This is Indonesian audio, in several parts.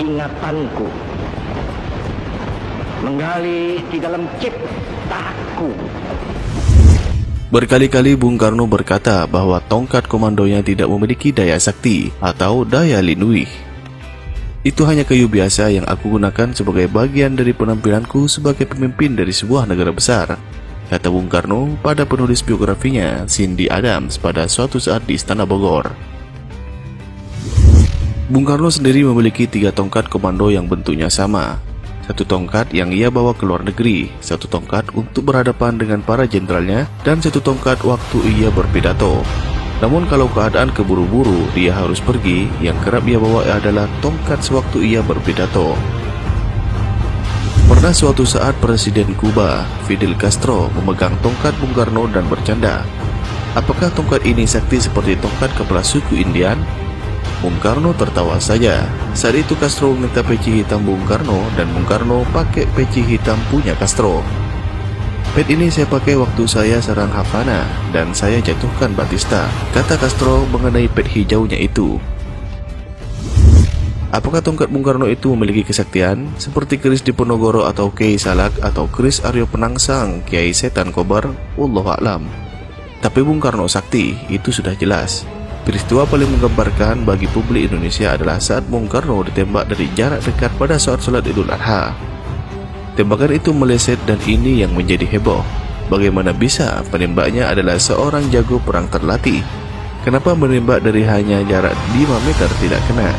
ingatanku, menggali di dalam ciptaku. Berkali-kali Bung Karno berkata bahwa tongkat komandonya tidak memiliki daya sakti atau daya lindui. Itu hanya kayu biasa yang aku gunakan sebagai bagian dari penampilanku sebagai pemimpin dari sebuah negara besar, kata Bung Karno pada penulis biografinya Cindy Adams pada suatu saat di Istana Bogor. Bung Karno sendiri memiliki 3 tongkat komando yang bentuknya sama. 1 tongkat yang ia bawa ke luar negeri, 1 tongkat untuk berhadapan dengan para jenderalnya, dan 1 tongkat waktu ia berpidato. Namun kalau keadaan keburu-buru dia harus pergi, yang kerap ia bawa adalah tongkat sewaktu ia berpidato. Pernah suatu saat Presiden Kuba, Fidel Castro, memegang tongkat Bung Karno dan bercanda, "Apakah tongkat ini sakti seperti tongkat kepala suku Indian?" Bung Karno tertawa saja. Saat itu Castro meminta peci hitam Bung Karno dan Bung Karno pakai peci hitam punya Castro. "Pet ini saya pakai waktu saya serang Havana dan saya jatuhkan Batista," kata Castro mengenai pet hijaunya itu. Apakah tongkat Bung Karno itu memiliki kesaktian seperti keris Diponegoro atau Kiai Salak atau keris Aryo Penangsang Kiai Setan Kobar? Wallahu a'lam. Tapi Bung Karno sakti, itu sudah jelas. Peristiwa paling menggambarkan bagi publik Indonesia adalah saat Bung Karno ditembak dari jarak dekat pada saat sholat Idul Adha. Tembakan itu meleset dan ini yang menjadi heboh. Bagaimana bisa penembaknya adalah seorang jago perang terlatih? Kenapa menembak dari hanya jarak 5 meter tidak kena?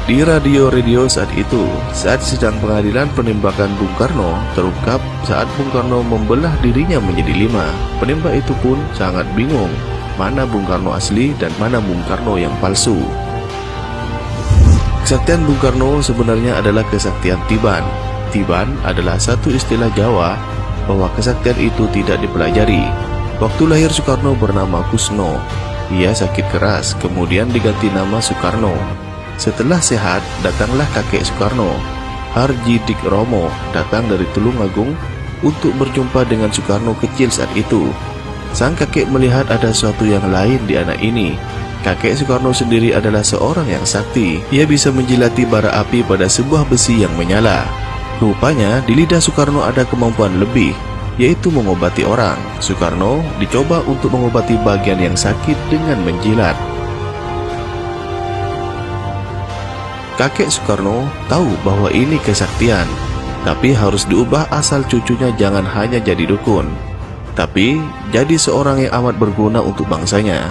Di radio saat itu, saat sidang pengadilan penembakan Bung Karno, terungkap saat Bung Karno membelah dirinya menjadi 5. Penembak itu pun sangat bingung, mana Bung Karno asli dan mana Bung Karno yang palsu. Kesaktian Bung Karno sebenarnya adalah kesaktian Tiban. Tiban adalah satu istilah Jawa bahwa kesaktian itu tidak dipelajari. Waktu lahir Soekarno bernama Kusno. Ia sakit keras, kemudian diganti nama Soekarno. Setelah sehat, datanglah kakek Soekarno, Harjidik Romo, datang dari Tulungagung untuk berjumpa dengan Soekarno kecil saat itu. Sang kakek melihat ada sesuatu yang lain di anak ini. Kakek Soekarno sendiri adalah seorang yang sakti. Ia bisa menjilati bara api pada sebuah besi yang menyala. Rupanya di lidah Soekarno ada kemampuan lebih, yaitu mengobati orang. Soekarno dicoba untuk mengobati bagian yang sakit dengan menjilat. Kakek Soekarno tahu bahwa ini kesaktian, tapi harus diubah asal cucunya jangan hanya jadi dukun, tapi jadi seorang yang amat berguna untuk bangsanya.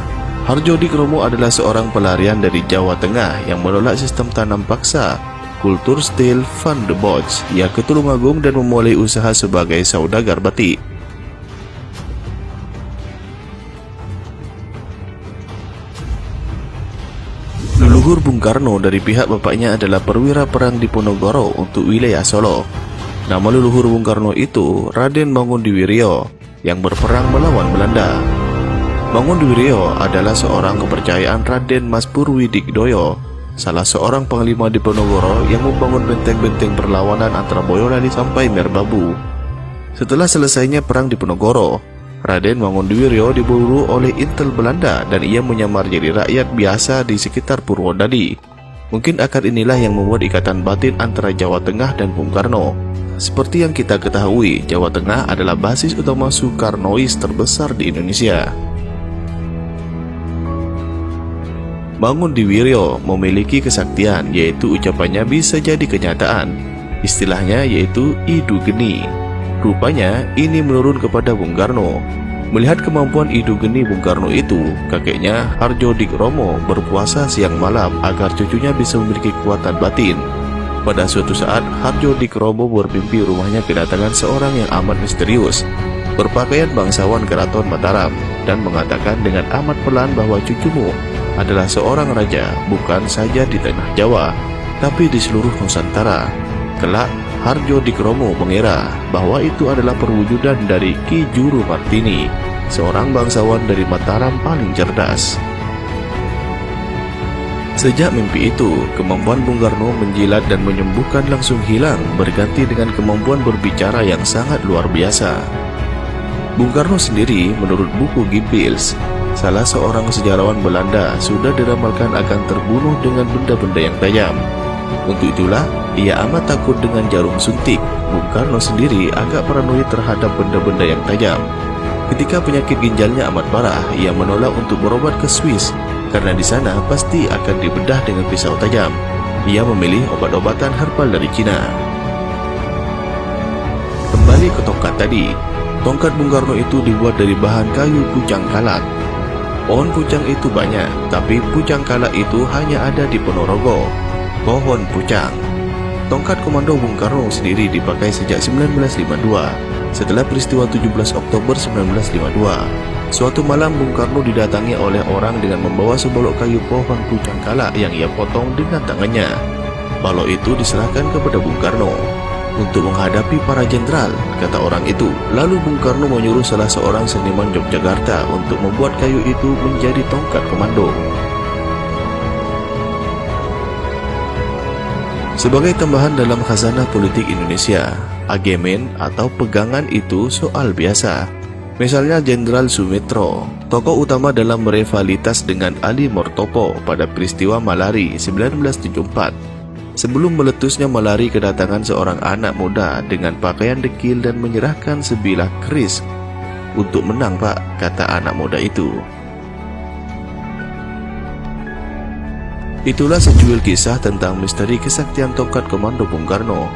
Harjodik Romo adalah seorang pelarian dari Jawa Tengah yang menolak sistem tanam paksa, kultur stil Van de Bosch. Ia ke Tulungagung dan memulai usaha sebagai saudagar batik. Leluhur Bung Karno dari pihak bapaknya adalah perwira perang Diponegoro untuk wilayah Solo. Nama leluhur Bung Karno itu Raden Mangundiwiryo yang berperang melawan Belanda. Mangundiwiryo adalah seorang kepercayaan Raden Mas Purwidigdoyo, salah seorang panglima Diponegoro yang membangun benteng-benteng perlawanan antara Boyolali sampai Merbabu. Setelah selesainya perang Diponegoro, Raden Mangundiwiryo diburu oleh intel Belanda dan ia menyamar jadi rakyat biasa di sekitar Purwodadi. Mungkin akar inilah yang membuat ikatan batin antara Jawa Tengah dan Bung Karno. Seperti yang kita ketahui, Jawa Tengah adalah basis utama Soekarnois terbesar di Indonesia. Mangundiwiryo memiliki kesaktian, yaitu ucapannya bisa jadi kenyataan. Istilahnya yaitu Idu Geni. Rupanya ini menurun kepada Bung Karno. Melihat kemampuan Idu Geni Bung Karno itu, kakeknya Harjodik Romo berpuasa siang malam agar cucunya bisa memiliki kekuatan batin. Pada suatu saat, Harjodik Romo bermimpi rumahnya kedatangan seorang yang amat misterius, berpakaian bangsawan Keraton Mataram, dan mengatakan dengan amat pelan bahwa cucumu adalah seorang raja, bukan saja di tanah Jawa, tapi di seluruh Nusantara. Kelak, Harjodik Romo mengira bahwa itu adalah perwujudan dari Ki Juru Martini, seorang bangsawan dari Mataram paling cerdas. Sejak mimpi itu, kemampuan Bung Karno menjilat dan menyembuhkan langsung hilang, berganti dengan kemampuan berbicara yang sangat luar biasa. Bung Karno sendiri, menurut buku Gibbils, salah seorang sejarawan Belanda, sudah diramalkan akan terbunuh dengan benda-benda yang tajam. Untuk itulah, ia amat takut dengan jarum suntik. Bung Karno sendiri agak paranoid terhadap benda-benda yang tajam. Ketika penyakit ginjalnya amat parah, ia menolak untuk berobat ke Swiss karena di sana pasti akan dibedah dengan pisau tajam. Ia memilih obat-obatan herbal dari Cina. Kembali ke tongkat tadi. Tongkat Bung Karno itu dibuat dari bahan kayu pucang kalak. Pohon pucang itu banyak, tapi pucang kalak itu hanya ada di Ponorogo, pohon pucang. Tongkat komando Bung Karno sendiri dipakai sejak 1952, setelah peristiwa 17 Oktober 1952. Suatu malam Bung Karno didatangi oleh orang dengan membawa sebalok kayu pohon pucang kalak yang ia potong dengan tangannya. Balok itu diserahkan kepada Bung Karno untuk menghadapi para jenderal, kata orang itu. Lalu Bung Karno menyuruh salah seorang seniman Yogyakarta untuk membuat kayu itu menjadi tongkat komando. Sebagai tambahan dalam khazanah politik Indonesia, agemen atau pegangan itu soal biasa. Misalnya Jenderal Sumitro, tokoh utama dalam rivalitas dengan Ali Mortopo pada peristiwa Malari 1974. Sebelum meletusnya Malari, kedatangan seorang anak muda dengan pakaian dekil dan menyerahkan sebilah keris. Untuk menang, Pak, kata anak muda itu. Itulah secuil kisah tentang misteri kesaktian tongkat komando Bung Karno.